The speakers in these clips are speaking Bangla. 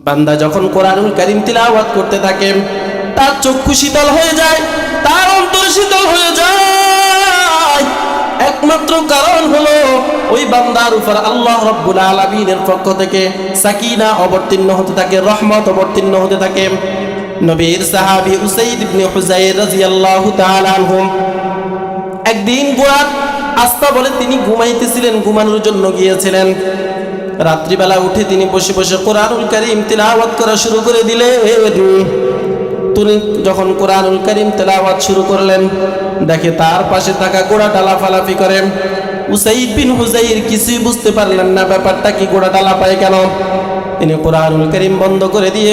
বান্দা যখন কোরআনুল কারীম তিলাওয়াত করতে থাকে তার চক্ষু শীতল হয়ে যায়, তার অন্তর শীতল হয়ে যায়। একমাত্র কারণ হলো ওই বান্দার উপর আল্লাহ রাব্বুল আলামিনের পক্ষ থেকে সাকিনা অবতীর্ণ হতে থাকে, রহমত অবতীর্ণ হতে থাকে। নবীর সাহাবী উসাইদ ইবনে হুযাইর রাদিয়াল্লাহু তাআলা আনহু একদিন গোড়ার আস্তা বলে তিনি ঘুমাইতেছিলেন, ঘুমানোর জন্য গিয়েছিলেন। রাত্রিবেলা উঠে তিনি বসে বসে কোরআনুল কারীম তিলাওয়াত করা শুরু করে দিলেন। তিনি যখন কোরআনুল কারীম তিলাওয়াত শুরু করলেন, দেখে তার পাশে থাকা ঘোড়াটা লাফালাফি করে। উসাইদ বিন হুযাইর কিছুই বুঝতে পারলেন না ব্যাপারটা কি, ঘোড়াটা লাফায় কেন। তিনি কোরআনুল কারীম বন্ধ করে দিয়ে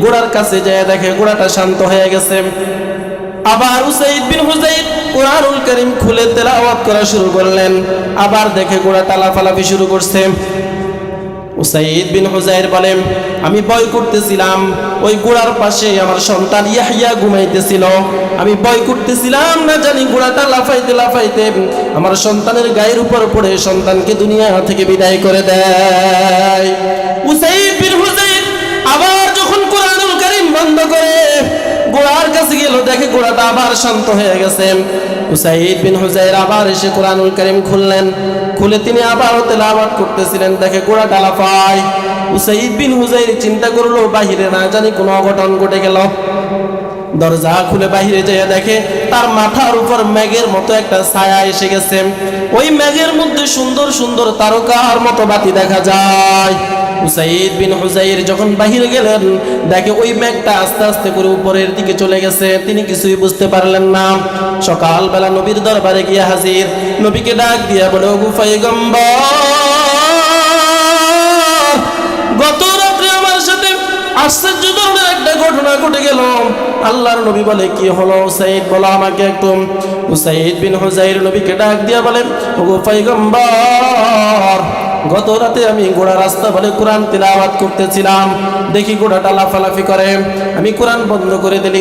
ঘোড়ার কাছে যায়, দেখে ঘোড়াটা শান্ত হয়ে গেছে। আবার উসাইদ বিন হুযাইর কোরআনুল কারীম খুলে তেলাওয়াত করা শুরু করলেন, আবার দেখে ঘোড়াটা লাফালাফি শুরু করছে। উসাইদ বিন হুযাইর বলেন, আমি ভয় করতেছিলাম, ওই ঘোড়ার পাশে আমার সন্তান ইয়াহইয়া ঘুমাইতেছিল। আমি ভয় করতেছিলাম না জানি ঘোড়াটা লাফাইতে লাফাইতে আমার সন্তানের গায়ের উপর পড়ে সন্তানকে দুনিয়া থেকে বিদায় করে দেয়। উসাইদ বিন হুযাইর আবার যখন কোরআনুল কারীম বন্ধ করে ঘোড়ার কাছে গেল, দেখে ঘোড়াটা আবার শান্ত হয়ে গেছে। উসাইদ বিন হুযাইর আবার এসে কোরআনুল কারীম খুললেন, খুলে তিনি আবার তেলাওয়াত করতেছিলেন, দেখে ঘোড়াটা লাফায়। উসাইদ বিন হুযাইর চিন্তা করলো বাহিরে না জানি কোনো অঘটন ঘটে গেল। দরজা খুলে বাহিরে যেয়ে দেখে তার মাথার উপর মেঘের মতো একটা ছায়া এসে গেছে। ওই মেঘের মধ্যে সুন্দর সুন্দর তারকার মতো বাতি দেখা যায়। উসাইদ বিন হুযাইর যখন বাহিরে গেলেন, দেখে ওই মেঘটা আস্তে আস্তে করে উপরের দিকে চলে গেছে। তিনি কিছুই বুঝতে পারলেন না। সকালবেলা নবীর দরবারে গিয়ে হাজির, নবীকে ডাক দিয়া বলে, ওগো পয়গম্বর, গত রাত্রে আমার সাথে আশ্চর্য ধরনের একটা ঘটনা ঘটে গেল। আল্লাহর নবী বলে, কি হলো উসাইদ, বলো আমাকে একটু। উসাইদ বিন হুযাইর নবীকে ডাক দিয়া বলেন, ওগো পয়গম্বর, গত রাতে আমি ঘোড়া রাস্তা বলে কোরআন তিলাওয়াত করতেছিলাম, দেখি ঘোড়াটা লাফালাফি করে। আমি কোরআন বন্ধ করে দিলে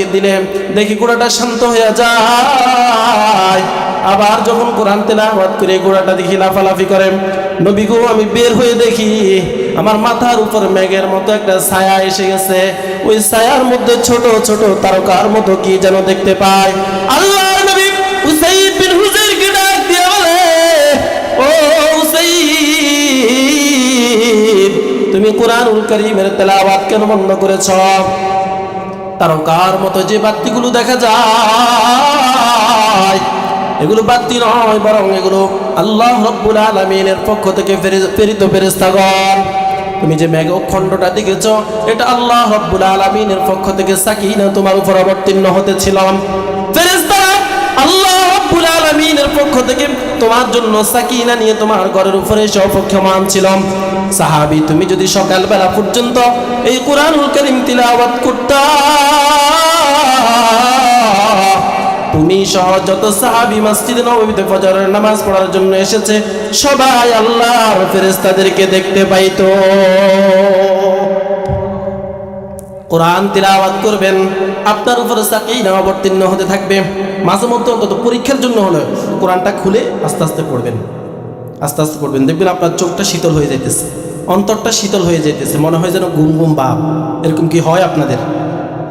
দেখি ঘোড়াটা শান্ত হয়ে যায়। আবার যখন কোরআন তিলাওয়াত করে ঘোড়াটা দেখি লাফালাফি করে। নবী গো, আমি বের হয়ে দেখি আমার মাথার উপর মেঘের মতো একটা ছায়া এসে গেছে। ওই ছায়ার মধ্যে ছোট ছোট তারকার মতো কি যেন দেখতে পাই। আল্লাহর নবী উসাইদ বিন হুযাইরকে ডাক দিয়ে বলে, ও উসাইদ, তুমি কোরআনুল কারীমের তেলাওয়াত কেন বন্ধ করেছ? তারকার মতো যে বাতিগুলো দেখা যায় এগুলো বাতি নয়, বরং এগুলো আল্লাহ রাব্বুল আলামিনের পক্ষ থেকে প্রেরিত ফেরেশতাগণ। তুমি যে মেঘ খণ্ডটা দেখেছ, এটা আল্লাহ রাব্বুল আলামিনের পক্ষ থেকে সাকিনা তোমার উপর অবতীর্ণ হতেছিল। ফেরেশতারা আল্লাহ রাব্বুল আলামিনের পক্ষ থেকে তোমার জন্য সাকিনা নিয়ে তোমার ঘরের উপরে এসে অপেক্ষমান ছিল। সাহাবী, তুমি যদি সকালবেলা পর্যন্ত এই কোরআনুল কারীম তিলাওয়াত করতা, তুমি সহ যত সাহাবী মসজিদে নববীতে ফজরের নামাজ পড়ার জন্য এসেছে সবাই আল্লাহর ফেরেশতাদেরকে দেখতে পাইতো। কোরআন তিলাওয়াত করবেন, আপনার উপরে সাকিনা অবতীর্ণ হতে থাকবে। মাঝে মধ্যে অন্তত পরীক্ষার জন্য হলে কোরআনটা খুলে আস্তে আস্তে পড়বেন, আস্তে আস্তে পড়বেন। দেখবেন আপনার চোখটা শীতল হয়ে যাইতেছে, অন্তরটা শীতল হয়ে যাইতেছে, মনে হয় যেন ঘুম ঘুম ভাব। এরকম কি হয় আপনাদের?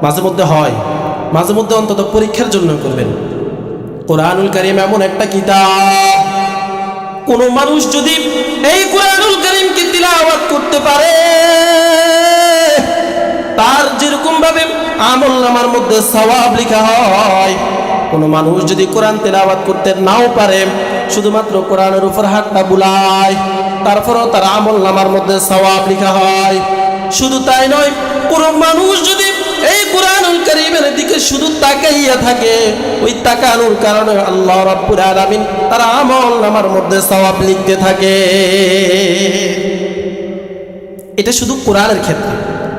মাঝে মধ্যে হয়। মাঝে মধ্যে অন্তত পরীক্ষার জন্য করবেন। কোরআনুল কারীম এমন একটা কিতাব, কোন মানুষ যদি এই কোরআনুল কারীমকে তিলাওয়াত করতে পারে, তার যেরকম ভাবে আমলনামার মধ্যে সওয়াব লেখা হয়, কোন মানুষ যদি কোরআন তিলাওয়াত করতে নাও পারে, শুধুমাত্র কোরআনের উপর হাতটা বুলায়, তারপরও তার আমলনামার মধ্যে সওয়াব লেখা হয়। শুধু তাই নয়, কোন মানুষ যদি এই কোরআনুল কারীমের দিকে শুধু তাকাইয়া থাকে, ওই তাকানোর কারণে আল্লাহ রাব্বুল আলামিন তার আমলনামার মধ্যে সওয়াব লিখতে থাকে। এটা শুধু কোরআনের ক্ষেত্রে।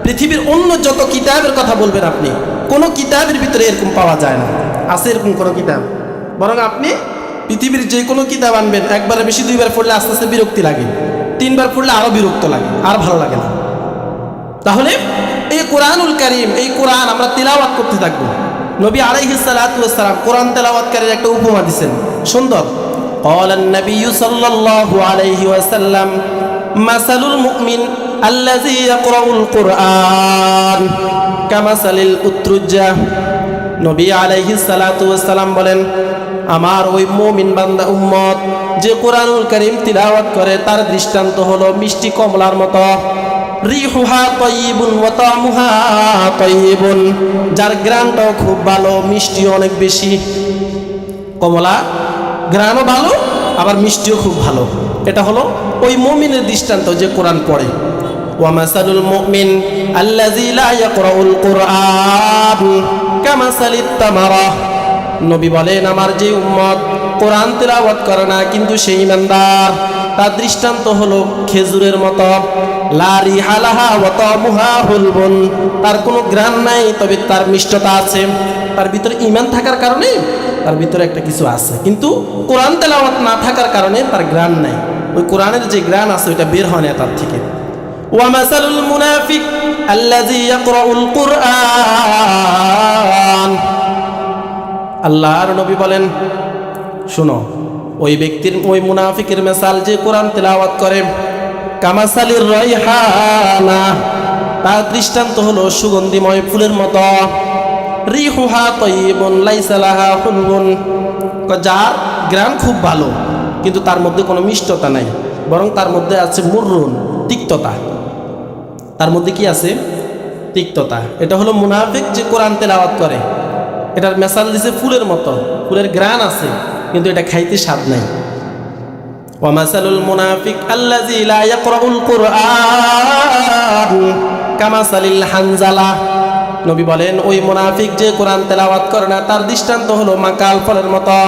পৃথিবীর অন্য যত কিতাবের কথা বলবেন আপনি, কোনো কিতাবের ভিতরে এরকম পাওয়া যায় না। আছে এরকম কোনো কিতাব? বরং আপনি পৃথিবীর যে কোনো কিতাব আনবেন, একবারে বেশি দুইবার পড়লে আস্তে আস্তে বিরক্তি লাগে, তিনবার পড়লে আরো বিরক্ত লাগে, আর ভালো লাগে না। তাহলে এই কোরআনুল কারীম, এই কোরআন আমরা তিলাওয়াত করতে থাকবো। নবী আলাইহিস সালাতু ওয়াস সালাম কোরআন তেলাওয়াতকারীর একটা উপমা দিয়েছেন, সুন্দর। ক্বালান নবী সাল্লাল্লাহু আলাইহি ওয়াসাল্লাম, মাসালুল মুমিন আল্লাযী ইয়াকরাউল কুরআন কামাসালিল উতরুজ্জা। নবী আলাইহিস সালাতু ওয়াস সালাম বলেন, আমার ওই মুমিন বান্দা উম্মত যে কোরআনুল কারীম তিলাওয়াত করে তার দৃষ্টান্ত হলো মিষ্টি কমলার মতো। রিহুহা তাইয়িবুন ওয়া তা'মুহা তাইয়িবুন, যার ঘ্রাণটাও খুব ভালো, মিষ্টিও অনেক বেশি। কমলা ঘ্রাণও ভালো, আবার মিষ্টিও খুব ভালো। এটা হলো ওই মুমিনের দৃষ্টান্ত যে কোরআন পড়ে। ওয়া মাসালুল মুমিন আল্লাযী লা ইয়াকরাউল কুরআন কামাসালিত তামারা। নবী বলেন, আমার যে উম্মত কোরআন তেলাওয়াত করে না কিন্তু সেই ইমানদার, তার দৃষ্টান্ত হলো খেজুরের মতো। লা রিহা লাহা ওয়া তা'মুহা হুলবুন, তার কোনো ঘ্রাণ নাই তবে তার মিষ্টতা আছে। তার ভিতরে ঈমান থাকার কারণে তার ভিতরে একটা কিছু আছে, কিন্তু কোরআন তেলাওয়াত না থাকার কারণে তার ঘ্রাণ নাই। ওই কোরআনের যে ঘ্রাণ আছে ওইটা বের হয় না তার থেকে। ওয়া মাসালুল মুনাফিক আল্লাযী ইয়াকরাউল কুরআন। আল্লাহর নবী বলেন, শুনো, ওই ব্যক্তির, ওই মুনাফিকের মিসাল যে কোরআন তেলাওয়াত করে, কামাসালির রাইহানা, তার দৃষ্টান্ত হলো সুগন্ধিময় ফুলের মতো। রিহুহা তাইয়িবুন লাইসা লাহা হুলবুন, যার ঘ্রাণ খুব ভালো কিন্তু তার মধ্যে কোনো মিষ্টতা নাই, বরং তার মধ্যে আছে মুররুন, তিক্ততা। তার মধ্যে কি আছে? তিক্ততা। এটা হলো মুনাফিক যে কোরআন তেলাওয়াত করে। এটার মেসাল দিছে ফুলের মতো, ফুলের ঘ্রাণ আছে কিন্তু এটা খাইতে স্বাদ নাই। ওয়া মাসালুল মুনাফিক আল্লাযী লা ইয়াকরাউল কুরআন কামাসালিল হানজালা। নবী বলেন, ওই মুনাফিক যে কোরআন তেলাওয়াত করে না তার দৃষ্টান্ত হলো মাকাল ফলের মতো।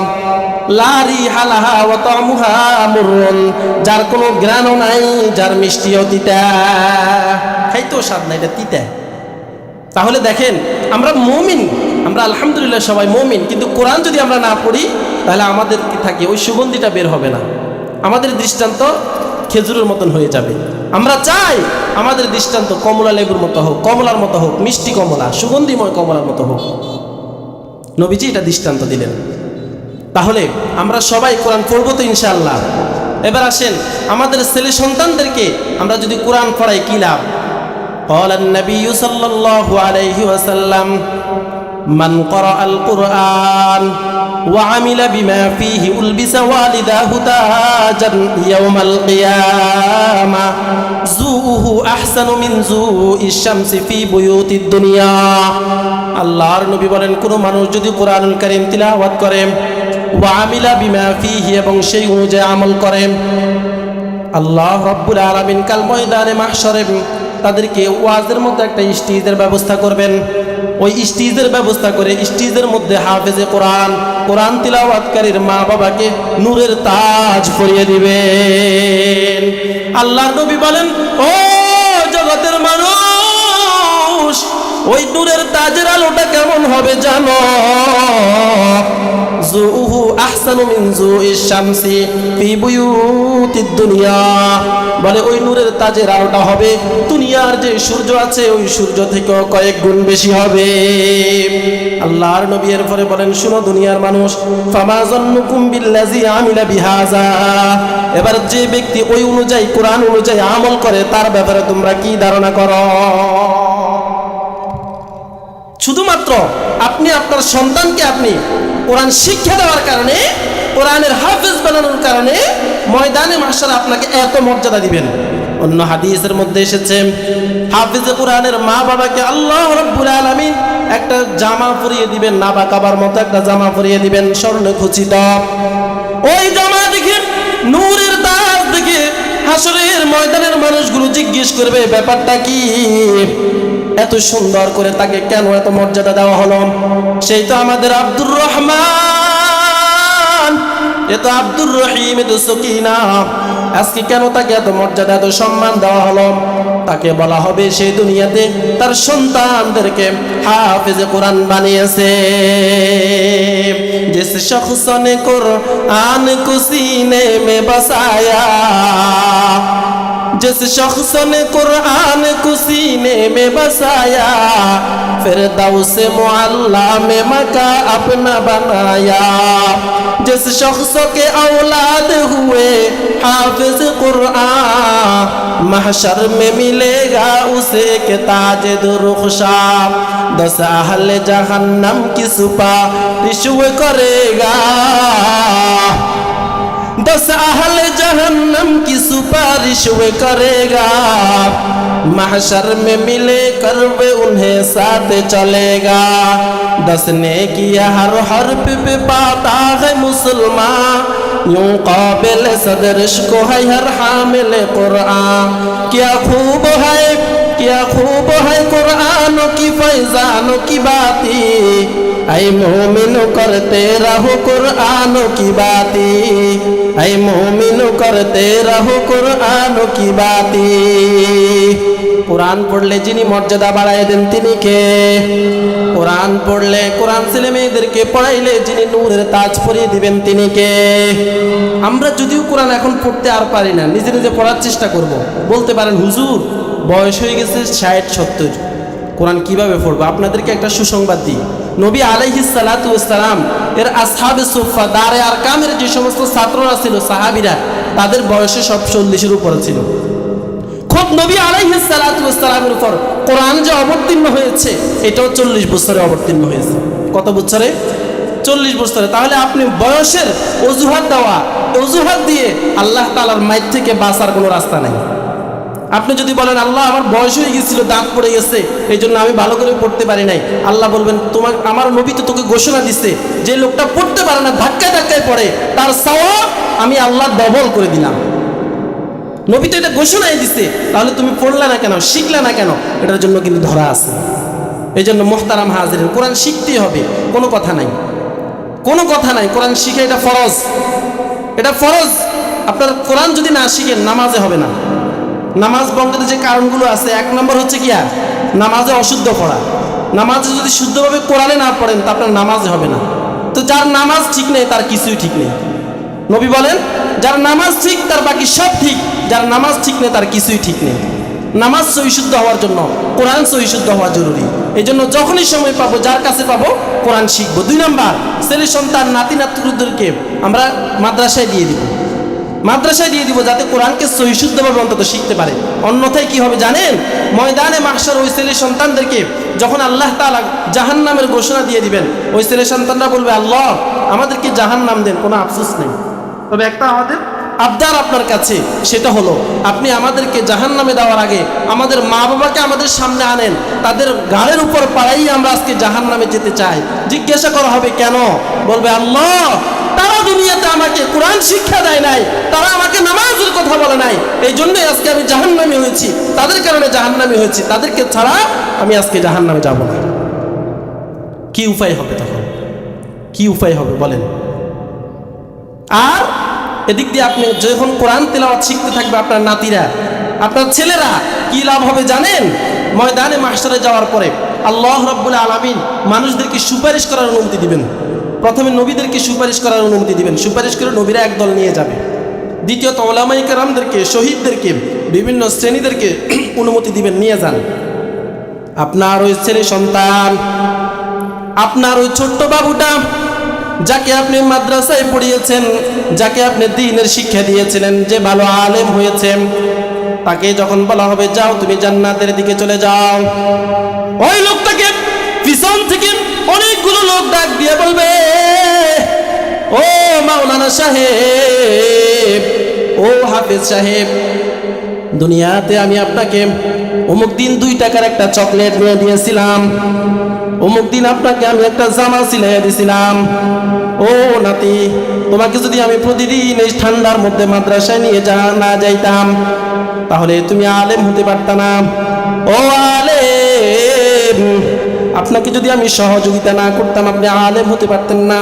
লা রিহা লাহা ওয়া তা'মুহা মুররুন, যার কোনো ঘ্রাণও নাই, যার মিষ্টিও তিতা, খাইতেও স্বাদ নাই, এটা তিতা। তাহলে দেখেন, আমরা মুমিন, আমরা আলহামদুলিল্লাহ সবাই মুমিন, কিন্তু কোরআন যদি আমরা না পড়ি তাহলে আমাদের কি থাকে? ওই সুগন্ধিটা বের হবে না, আমাদের দৃষ্টান্ত খেজুরের মতন হয়ে যাবে। আমরা চাই আমাদের দৃষ্টান্ত কমলা লেবুর মতো হোক, কমলার মতো হোক, মিষ্টি কমলা, সুগন্ধিময় কমলার মতো হোক। নবীজি এটা দৃষ্টান্ত দিলেন। তাহলে আমরা সবাই কোরআন পড়বো তো ইনশাআল্লাহ। এবার আসেন, আমাদের ছেলে সন্তানদেরকে আমরা যদি কোরআন পড়াই কি লাভ? قال النبي صلى الله عليه وسلم من قرأ القرآن وعمل بما فيه ألبس والداه تاجا يوم القيامة زوءه أحسن من زوء الشمس في بيوت الدنيا। আল্লাহর নবী বলেন, কোনো মানুষ যদি কোরআনুল কারীম তিলাওয়াত করে, ওয়া আমিলা বিমা ফীহি, এবং সেই অনুযায়ী আমল করে, আল্লাহ রাব্বুল আলামিন কাল ময়দানে মাহশরে তাদেরকে ওয়াজের মধ্যে একটা স্টেজের ব্যবস্থা করবেন। ওই স্টেজের ব্যবস্থা করে স্টেজের মধ্যে হাফেজে কোরআন, কোরআন তিলাওয়াতকারীর মা বাবাকে নূরের তাজ পরিয়ে দিবেন। আল্লাহর নবী বলেন, ও জগতের মানুষ, ওই নূরের তাজের আলোটা কেমন হবে জানো? জুহু আহসানু মিন জুইশ শামসি ফি বুয়ুতিদ দুনিয়া, বলে ওই নূরের তাজের আলোটা হবে দুনিয়ার যে সূর্য আছে ওই সূর্য থেকেও কয়েক গুণ বেশি হবে। আল্লাহর নবী এরপরে বলেন, শুনো দুনিয়ার মানুষ, ফামা যান্নুকুম বিল্লাযী আমিলা বিহাযা, এবার যে ব্যক্তি ওই অনুযায়ী, কোরআন অনুযায়ী আমল করে, তার ব্যাপারে তোমরা কি ধারণা করো? শুধুমাত্র আপনি আপনার সন্তানকে আপনি কোরআন শিক্ষা দেওয়ার কারণে, কোরআনের হাফেজ বানানোর কারণে ময়দানে মাহশারে আপনাকে এত মর্যাদা দিবেন। অন্য হাদিসের মধ্যে এসেছে, হাফেজে কোরআনের মা বাবাকে আল্লাহ রাব্বুল আলামিন একটা জামা পরিয়ে দিবেন, নাবা কাবার মতো একটা জামা পরিয়ে দিবেন, স্বর্ণ খচিত। ওই জামা দেখে, নূরের তাজ দেখে হাসরের ময়দানের মানুষগুলো জিজ্ঞেস করবে, ব্যাপারটা কি? এত সুন্দর করে তাকে কেন এত মর্যাদা দেওয়া হলো? সেই তো আমাদের আব্দুর রহমান, এ তো আব্দুর রহিম, এ তো সকিনা, আজকে কেন তাকে এত মর্যাদা, এত সম্মান দেওয়া হলো? তাকে বলা হবে সেই দুনিয়াতে তার সন্তানদেরকে হাফেজে কোরআন বানিয়েছে। जिस शख्स ने कुरान को सीने में बसाया जिस शख्स ने कुरान को सीने में बसाया फिरदौस मुअल्ला में मका अपना बनाया। जिस शख्स के औलाद हुए हाफिज कुरान महशर में मिलेगा उसे के ताज दुरुखशा। 10 अहले जहन्नम की सुपारिश करेगा, 10 अहले जहन्नम की सुपारिश वे करेगा। महशर में मिले कर वे उन्हें साथ चलेगा। 10 ने किया हर हर्फ पे पाता है मुसलमान, यूं काबिल सदरिश को है हर हामिल कुरान। क्या खूब है कुरानों की फैजानों की बाती, ऐ मोमिनो करते रहो कुरानों की बाती, ऐ मोमिनो करते रहो कुरानों की बाती। কোরআন পড়লে যিনি মর্যাদা বাড়ায় দেন তিনি কে? কোরআন পড়লে, কোরআন ছেলে মেয়েদেরকে পড়াইলে যিনি নূরের তাজ পরিয়ে দিবেন তিনি কে? আমরা যদিও কোরআন এখন পড়তে আর পারি না, নিজে নিজে পড়ার চেষ্টা করব। বলতে পারেন হুজুর বয়স হয়ে গেছে 60-70, কোরআন কিভাবে পড়বো? আপনাদেরকে একটা সুসংবাদ দিই। নবী আলাইহিস সালাতু ওয়াস সালাম এর আসহাবে সুফফা দারে আরকামের যে সমস্ত ছাত্ররা ছিল সাহাবীরা, তাদের বয়সে সব 40-এর উপরে ছিল। খুব নবী আলাইহিস সালাতু ওয়াস সালামের উপর কোরআন যে অবতীর্ণ হয়েছে এটাও 40 বছরে অবতীর্ণ হয়েছে। কত বছরে? 40 বছরে। তাহলে আপনি বয়সের অজুহাত দেওয়া, অজুহাত দিয়ে আল্লাহ তাআলার মাইর থেকে বাঁচার কোনো রাস্তা নাই। আপনি যদি বলেন আল্লাহ আমার বয়স হয়ে গেছিল, দাঁত পড়ে গেছে, এই জন্য আমি ভালো করে পড়তে পারি নাই, আল্লাহ বলবেন তোমার আমার নবী তো তোকে ঘোষণা দিচ্ছে যে লোকটা পড়তে পারে না, ধাক্কায় ধাক্কায় পড়ে, তার সওয়াব আমি আল্লাহ ডবল করে দিলাম। নবী তো এটা ঘোষণাই দিচ্ছে, তাহলে তুমি পড়লে না কেন, শিখলে না কেন? এটার জন্য কিন্তু ধরা আছে। এই জন্য মুহতারাম হাজিরিন, কোরআন শিখতেই হবে, কোনো কথা নাই, কোনো কথা নাই। কোরআন শিখে এটা ফরজ, এটা ফরজ। আপনার কোরআন যদি না শিখেন নামাজে হবে না। নামাজ বন্ধের যে কারণগুলো আছে, 1 নম্বর হচ্ছে কি, নামাজে অশুদ্ধ পড়া। নামাজে যদি শুদ্ধভাবে কোরআনে না পড়েন তা আপনার নামাজে হবে না। তো যার নামাজ ঠিক নেই তার কিছুই ঠিক নেই। নবী বলেন যার নামাজ ঠিক তার বাকি সব ঠিক, যার নামাজ ঠিক নেই তার কিছুই ঠিক নেই। নামাজ সহিশুদ্ধ হওয়ার জন্য কোরআন সহিশুদ্ধ হওয়া জরুরি। এই জন্য যখনই সময় পাবো, যার কাছে পাবো, কোরআন শিখবো। 2 নম্বর, ছেলে সন্তান নাতি নাতকুদেরকে আমরা মাদ্রাসায় দিয়ে দিব, মাদ্রাসায় দিয়ে দিব যাতে কোরআনকে সহিশুদ্ধভাবে অন্তত শিখতে পারে। অন্যথায় কি হবে জানেন? ময়দানে মাহশার ওই ছেলে সন্তানদেরকে যখন আল্লাহ তাআলা জাহান্নামের ঘোষণা দিয়ে দিবেন, ওই ছেলে সন্তানরা বলবে আল্লাহ আমাদেরকে জাহান্নাম দেন, কোনো আফসোস নেই। তবে একটা আমাদের আবদার আপনার কাছে, সেটা হলো আপনি আমাদেরকে জাহান্নামে দেওয়ার আগে আমাদের মা বাবাকে আমাদের সামনে আনেন, তাদের গাড়ির উপর পাড়াই আমরা আজকে জাহান্নামে যেতে চাই। জিজ্ঞাসা করা হবে কেন? বলবে আল্লাহ তারা দুনিয়াতে আমাকে কোরআন শিক্ষা দেয় নাই, তারা আমাকে নামাজের কথা বলে নাই, এই জন্যই আজকে আমি জাহান্নামী হয়েছি, তাদের কারণে জাহান্নামী হয়েছি, তাদেরকে ছাড়া আমি আজকে জাহান্নামে যাব না। কি উপায় হবে তখন? কি উপায় হবে বলেন? আর এদিক দিয়ে আপনি যখন কোরআন তেলাওয়াত শিখতে থাকবে আপনার নাতিরা, আপনার ছেলেরা, কি লাভ হবে জানেন? ময়দানে মাহশারে যাওয়ার পরে আল্লাহ রাব্বুল আলামিন মানুষদেরকে সুপারিশ করার অনুমতি দিবেন। প্রথমে নবীদেরকে সুপারিশ করার অনুমতি দিবেন, সুপারিশ করে নবীরা একদল নিয়ে যাবে। দ্বিতীয়ত উলামায়ে কেরামদেরকে, শহীদদেরকে, বিভিন্ন শ্রেণীদেরকে অনুমতি দিবেন, নিয়ে যান। আপনার ওই ছেলে সন্তান, আপনার ওই ছোট্ট বাবুটা যাকে আপনি মাদ্রাসায় পড়িয়েছেন, যাকে আপনি দ্বীনের শিক্ষা দিয়েছিলেন, যে ভালো আলেম হয়েছেন, তাকে যখন বলা হবে যাও তুমি জান্নাতের দিকে চলে যাও, ওই লোকটাকে পিছন থেকে অনেকগুলো লোক ডাক দিয়ে বলবে ও মাওলানা সাহেব, ও হাফেজ সাহেব, দুনিয়াতে আমি আপনাকে অমুক দিন 2 টাকার একটা চকলেট নিয়ে দিয়েছিলাম, অমুক দিন আপনাকে আমি একটা জামা সিলাইয়া দিয়েছিলাম। ও নাতি, তোমাকে যদি আমি প্রতিদিন এই ঠান্ডার মধ্যে মাদ্রাসায় নিয়ে না যাইতাম তাহলে তুমি আলেম হতে পারতা না। ও আলেম, আপনাকে যদি আমি সহযোগিতা না করতাম আপনি আলেম হতে পারতেন না।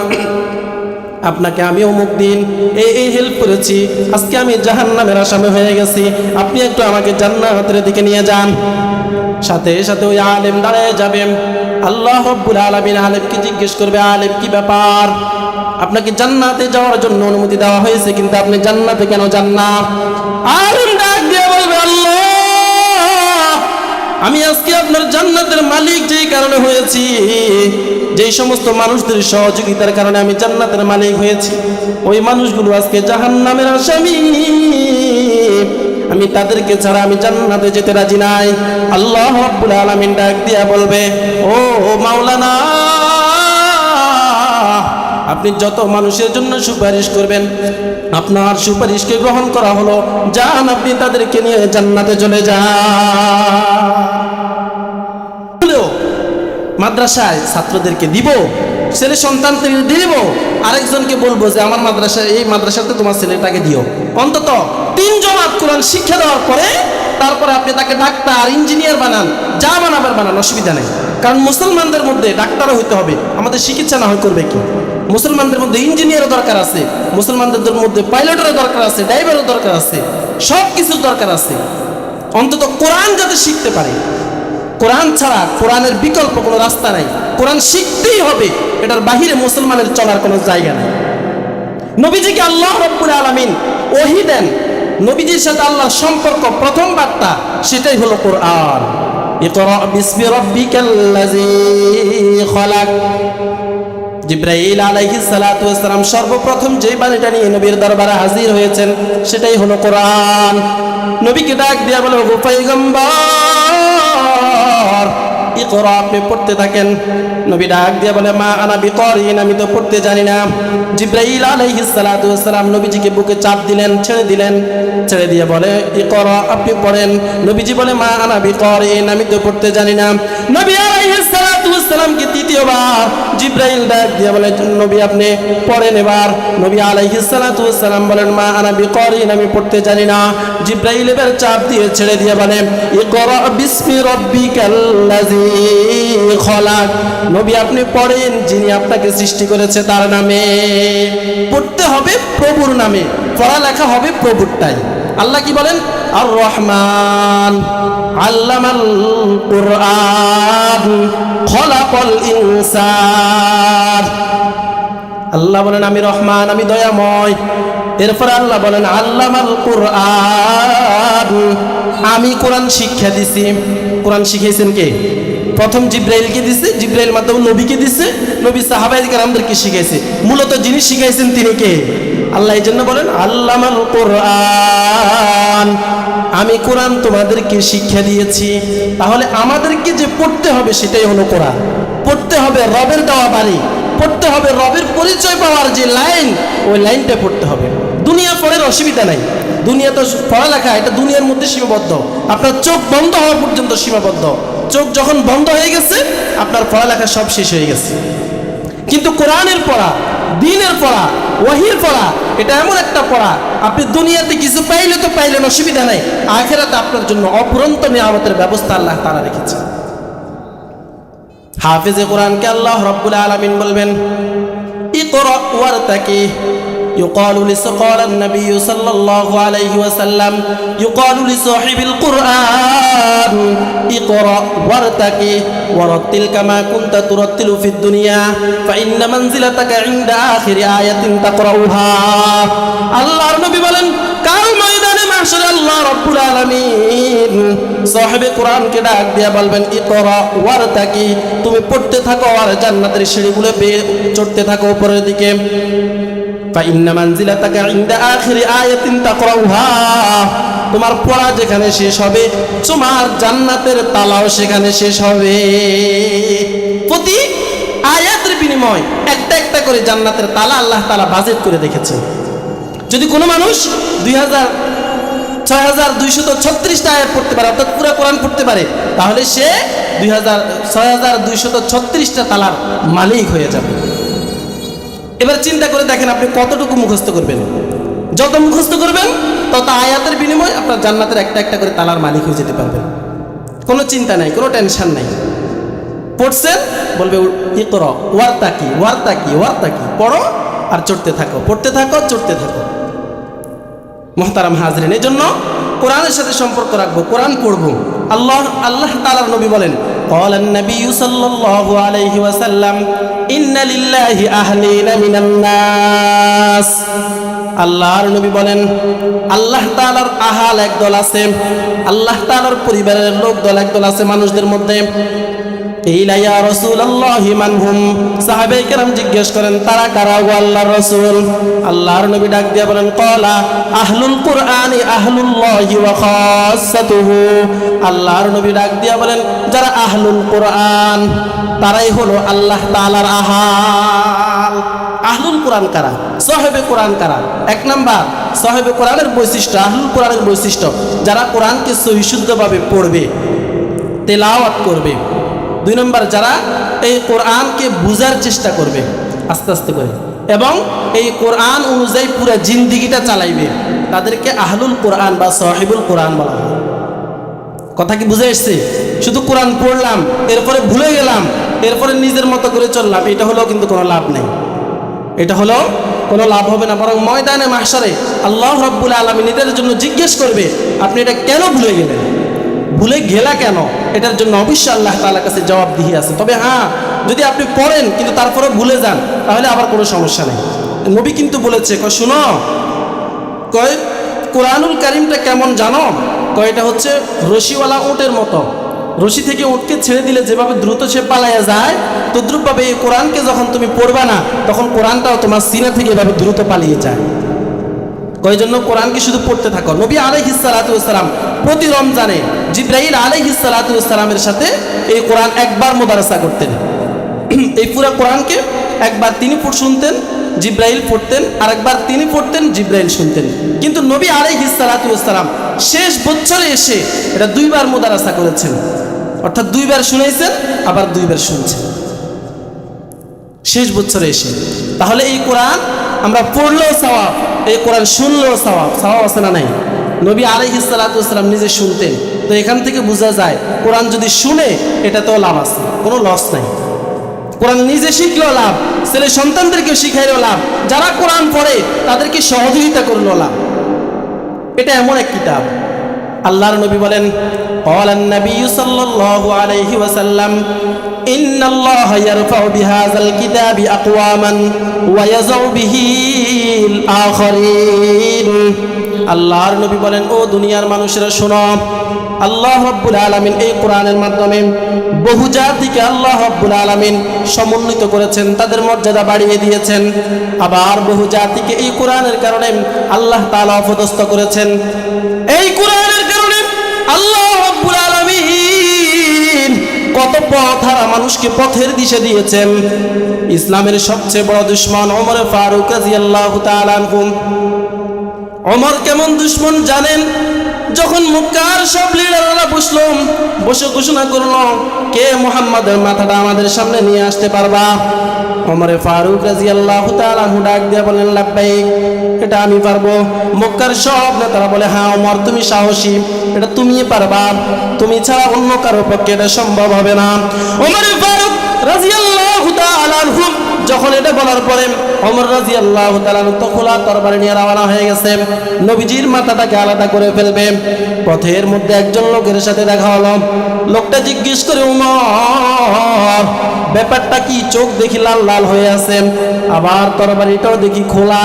আপনাকে আমি অমুক দিন এই হেল্প করেছি, আজকে আমি জাহান্নামের আসামি হয়ে গেছি, আপনি একটু আমাকে জান্নাতের দিকে নিয়ে যান। সাথে সাথে ওই আলেম দাঁড়ায় যাবেন। আল্লাহ রাব্বুল আলামিন আলেমকে জিজ্ঞেস করবে আলেম কি ব্যাপার, আপনাকে জান্নাতে যাওয়ার জন্য অনুমতি দেওয়া হয়েছে কিন্তু আপনি জান্নাতে কেন যান না? আলেম ডাক দিয়ে বলবে আমি আজকে আপনার জান্নাতের মালিক যেই কারণে হয়েছি, যেই সমস্ত মানুষদের সহযোগিতার কারণে আমি জান্নাতের মালিক হয়েছি, ওই মানুষগুলো আজকে জাহান্নামের আসামি। আমি তাদেরকে ছাড়া আমি জান্নাতে যেতে রাজি নাই। আল্লাহ রাব্বুল আলামিন ডাক দিয়া বলবে, ও মাওলানা, আপনি যত মানুষের জন্য সুপারিশ করবেন, আপনার সুপারিশকে গ্রহণ করা হলো, যান আপনি তাদেরকে নিয়ে জান্নাতে চলে যান। মাদ্রাসায় ছাত্রদেরকে দিব, ছেলে সন্তানদেরকে দিব, আরেকজনকে বলবো যে আমার মাদ্রাসায়, এই মাদ্রাসাতে তোমার ছেলেটাকে দিও। অন্তত 3 জমাত কোরআন শিক্ষা দেওয়ার পরে তারপরে আপনি তাকে ডাক্তার, ইঞ্জিনিয়ার বানান, যা বানাবার বানান, অসুবিধা নেই। কারণ মুসলমানদের মধ্যে ডাক্তারও হইতে হবে, আমাদের চিকিৎসা না হয় করবে কি? মুসলমানদের মধ্যে ইঞ্জিনিয়ারও দরকার আছে, মুসলমানদের মধ্যে পাইলটেরও দরকার আছে, ড্রাইভারও দরকার আছে, সব কিছুর দরকার আছে। অন্তত কোরআন যাতে শিখতে পারে। কোরআন ছাড়া, কোরআনের বিকল্প কোনো রাস্তা নাই, কোরআন শিখতেই হবে, এটার বাহিরে মুসলমানের চলার কোনো জায়গা নেই। নবীজিকে আল্লাহ রাব্বুল আলামিন ওহী দেন, নবীজির সাথে আল্লাহর সম্পর্ক, প্রথম বার্তা সেটাই হলো কোরআন। ইকরা বিসমি রাব্বিকাল্লাযী খলাক। জিবরাইল আলাইহিস সালাতু ওয়াস সালাম সর্বপ্রথম যে বাণীটা নিয়ে নবীর দরবারে হাজির হয়েছেন সেটাই হলো কোরআন। নবীকে ডাক দিয়া বলে, ওগো পয়গম্বর, ইকরা, আপনি পড়তে থাকেন। নবী ডাক দিয়া বলে, মা আনা বিকরিন, আমি তো পড়তে জানি না। জিবরাইল আলাইহিস সালাতু ওয়াস সালাম নবীজিকে বুকে চাপ দিলেন, ছেড়ে দিলেন, ছেড়ে দিয়ে বলে, ইকরা, আপনি পড়েন। নবীজি বলে, মা আনা বিকরিন, আমি তো পড়তে জানি না। নবী আলাইহিস সালাতু ওয়াস সালামকে তৃতীয়বার জিবরাইল ডাক দিয়া বলে, নবী আপনি পড়েন এবার। নবী আলাইহিস সালাতু ওয়াস সালাম বলেন, মা আনা বিকরিন, আমি পড়তে জানি না। জিবরাইল এবার চাপ দিয়ে ছেড়ে দিয়ে বলে, ইকরা বিসমি রাব্বিকাল্লাযী খলাক। নবী আপনি পড়েন যিনি আপনাকে সৃষ্টি করেছে তার নামে। পড়তে হবে প্রভুর নামে, পড়ালেখা হবে প্রভুরটাই। আল্লাহ কি বলেন? আর রহমান আল্লামাল কুরআন খলাকাল ইনসান। আল্লাহ বলেন আমি রহমান, আমি দয়াময়। এরপরে আল্লাহ বলেন আল্লামাল কুরআন, আমি কোরআন শিক্ষা দিছি। কোরআন শিখিয়েছেন কে? প্রথম জিবরাইলকে দিছে, জিবরাইল মাধ্যমে নবীকে দিছে, নবী সাহাবায়ে কেরামদেরকে শিখাইছে। মূলত যিনি শিখাইছেন তিনি কে? আল্লাহ। এই জন্য বলেন আল্লামাল কুরআন, আমি কোরআন তোমাদেরকে শিক্ষা দিয়েছি। তাহলে আমাদেরকে যে পড়তে হবে সেটাই হলো কোরআন। পড়তে হবে রবের দেওয়া বাণী, পড়তে হবে রবের পরিচয় পাওয়ার যে লাইন, ওই লাইনটা পড়তে হবে। দুনিয়া পড়ার অসুবিধা নাই, দুনিয়া তো পড়ালেখা এটা দুনিয়ার মধ্যে সীমাবদ্ধ। আপনার চোখ বন্ধ হওয়া পর্যন্ত সীমাবদ্ধ। চোখ যখন বন্ধ হয়ে গেছে আপনার পড়ালেখা সব শেষ হয়ে গেছে। কিন্তু কোরআনের পড়া, দ্বীনের পড়া, ওয়াহির পড়া, এটা এমন একটা পড়া, আপনি দুনিয়াতে কিছু পাইলে তো পাইলেন, অসুবিধা নাই, আখিরাতে আপনার জন্য অফুরন্ত নিয়ামতের ব্যবস্থা আল্লাহ তাআলা রেখেছে। হাফেজে কোরআনকে আল্লাহ রাব্বুল আলামিন বলবেন, ইকরা ওয়ারতাকি। يقال قال النبي صلى الله عليه وسلم يقال لصاحب القرآن اقرأ وارتقي ورتل كما كنت ترتل في الدنيا فإن منزلتك عند آخر آية تقرأها। আল্লাহর নবী বলেন, কাল ময়দানে মাহশরে আল্লাহ রাব্বুল আলামিন সাহেবে কোরআনকে ডাক দিয়া বলবেন, ইকরা ওয়ারতাকি, তুমি পড়তে থাকো আর জান্নাতের সিঁড়িগুলো বেয়ে চড়তে থাকো উপরের দিকে। ফাইন্না মানজিলাতাকা ইনদা আখিরি আয়াতিন তাকরাউহা, তোমার পড়া যেখানে শেষ হবে তোমার জান্নাতের তালাও সেখানে শেষ হবে। প্রতি আয়াতের বিনিময় একটা একটা করে জান্নাতের তালা আল্লাহ তাআলা বাজেট করে রেখেছেন। যদি কোনো মানুষ 6236টা আয়াত পড়তে পারে, অর্থাৎ পুরো কোরআন পড়তে পারে, তাহলে সে 6236টা তালার মালিক হয়ে যাবে। এবার চিন্তা করে দেখেন আপনি কতটুকু মুখস্থ করবেন। যত মুখস্থ করবেন তত আয়াতের বিনিময়ে আপনার জান্নাতের একটা একটা করে তালার মালিক হয়ে যেতে পারবেন। কোনো চিন্তা নাই, কোনো টেনশন নাই। পড়ছেন বলবে ইকরা ওয়ারতাকি ওয়ারতাকি ওয়ারতাকি, পড়ো আর চড়তে থাকো, পড়তে থাকো, চড়তে থাকো। মুহতারাম হাজরিন, এই জন্য কোরআনের সাথে সম্পর্ক রাখবো, কোরআন পড়বো। আল্লাহ তাআলার নবী বলেন, قال النبي صلى الله عليه وسلم إن لله أهلين من الناس আল্লাহর নবী বলেন আল্লাহ তাআলার আহাল একদল আছে, আল্লাহ তাআলার পরিবারের লোক দল একদল আছে মানুষদের মধ্যে। ইলা ইয়া রাসূলুল্লাহি মানহুম, সাহাবায়ে কেরাম জিজ্ঞেস করেন তারা কারা গো আল্লাহর রাসূল? আল্লাহর নবী ডাক দিয়ে বলেন ক্বালা আহলুল কুরআনি আহলুল্লাহি ওয়া খাসাতুহু। আল্লাহর নবী ডাক দিয়ে বলেন যারা আহলুল কুরআন তারাই হলো আল্লাহ তাআলার আহাল। আহলুল কুরআন কারা? সাহাবে কোরআন কারা? এক নাম্বার সাহাবে কোরআনের বৈশিষ্ট্য, আহলুল কোরআনের বৈশিষ্ট্য যারা কোরআনকে সহিশুদ্ধভাবে পড়বে, তেলাওয়াত করবে। দুই নম্বর যারা এই কোরআনকে বুঝার চেষ্টা করবে আস্তে আস্তে করে এবং এই কোরআন অনুযায়ী পুরো জিন্দিগিটা চালাইবে, তাদেরকে আহলুল কোরআন বা সাহিবুল কোরআন বলা হয়। কথা কি বুঝে এসছে? শুধু কোরআন পড়লাম এরপরে ভুলে গেলাম, এরপরে নিজের মতো করে চললাম, এটা হলো কিন্তু কোনো লাভ নেই, এটা হলো কোনো লাভ হবে না। বরং ময়দানে মাহশারে আল্লাহ রাব্বুল আলামিন এটার জন্য জিজ্ঞেস করবে আপনি এটা কেন ভুলে গেলেন, ভুলে গেলা কেন? এটার জন্য অবশ্যই আল্লাহ তাআলার কাছে জবাবদিহি আছে। তবে হ্যাঁ, যদি আপনি পড়েন কিন্তু তারপরে ভুলে যান তাহলে আবার কোনো সমস্যা নেই। নবী কিন্তু বলেছে শুনো, কয় কোরআনুল কারীমটা কেমন জানো? কয় এটা হচ্ছে রশিওয়ালা উটের মতো, রশি থেকে উটকে ছেড়ে দিলে যেভাবে দ্রুত সে পালাইয়া যায়, তদ্রূপভাবে এই কোরআনকে যখন তুমি পড়বা না তখন কোরআনটাও তোমার সিনা থেকে এভাবে দ্রুত পালিয়ে যায়। কয় জন্য কোরআনকে শুধু পড়তে থাকো। নবী আলাইহিস সালাতু ওয়াস সালাম প্রতি রমজানে জিবরাইল আলাইহিস সালাতু ওয়াস সালামের সাথে এই কোরআন একবার মুদারাসা করতেন। এই পুরো কোরআনকে একবার তিনি শুনতেন, জিবরাইল পড়তেন, আর একবার তিনি পড়তেন, জিবরাইল শুনতেন। কিন্তু নবী আলাইহিস সালাতু ওয়াস সালাম শেষ বছরে এসে এটা দুইবার মুদারাসা করেছেন, অর্থাৎ দুইবার শুনেছেন আবার দুইবার শুনছেন শেষ বছরে এসে। তাহলে এই কোরআন আমরা পড়লেও সওয়াব, এই কোরআন শুনলেও সওয়াব। সওয়াব আছে না নাই? নবী আলাইহিস সালাতু ওয়াস সালাম নিজে শুনতেন। তো এখান থেকে বোঝা যায় কোরআন যদি শুনে এটাতেও লাভ আছে, কোনো লস নাই। কোরআন নিজে শিখলেও লাভ, ছেলে সন্তানদেরকে শিখাইলেও লাভ, যারা কোরআন পড়ে তাদেরকে সহযোগিতা করলেও লাভ। এটা এমন এক কিতাব। আল্লাহর নবী বলেন ক্বালান নবী সাল্লাল্লাহু আলাইহি ওয়াসাল্লাম ইন্নাল্লাহা ইয়ারফাউ বিহাযাল কিতাবি আকওয়ামান ওয়া ইয়াযউ বিহিল আখারিন। আল্লাহর নবী বলেন ও দুনিয়ার মানুষেরা শোনো, আল্লাহ রাব্বুল আলামিন এই কোরআনের মাধ্যমে বহু জাতিকে আল্লাহ রাব্বুল আলামিন সমুন্নত করেছেন, তাদের মর্যাদা বাড়িয়ে দিয়েছেন। আবার বহু জাতিকে এই কোরআনের কারণে আল্লাহ তাআলা অপদস্থ করেছেন। এই কোরআনের কারণে আল্লাহ রাব্বুল আলামিন কত পথহারা মানুষকে পথের দিশা দিয়েছেন। ইসলামের সবচেয়ে বড় দুশমন ওমর ফারুক রাদিয়াল্লাহু তাআলা আনহু। ওমর কেমন দুশমন জানেন? যখন মক্কার সব লিডাররা বসে ঘোষণা করলো কে মুহাম্মাদের মাথাটা আমাদের সামনে নিয়ে আসতে পারবা? ওমর ফারুক রাদিয়াল্লাহু তাআলা আনহু ডাক দিয়ে বলেন লাব্বাইক, এটা আমি পারবো। মক্কার সব নেতারা বলে হ্যাঁ ওমর তুমি সাহসী, এটা তুমিই পারবা, তুমি ছাড়া অন্য কারো পক্ষে এটা সম্ভব হবে না। ওমর ফারুক রাদিয়াল্লাহু তাআলা আনহু যখন এটা বলার পরে ওমর রাদিয়াল্লাহু তাআলা তখলা তরবারি নিয়ে রওনা হয়ে গেছে, নবীজির মাথাটাকে আলাদা করে ফেলবে। পথের মধ্যে একজন লোকের সাথে দেখা হলো। লোকটা জিজ্ঞেস করে ওমর ব্যাপারটা কি? চোখ দেখি লাল লাল হয়ে আছে, আবার তরবারিটাও দেখি খোলা,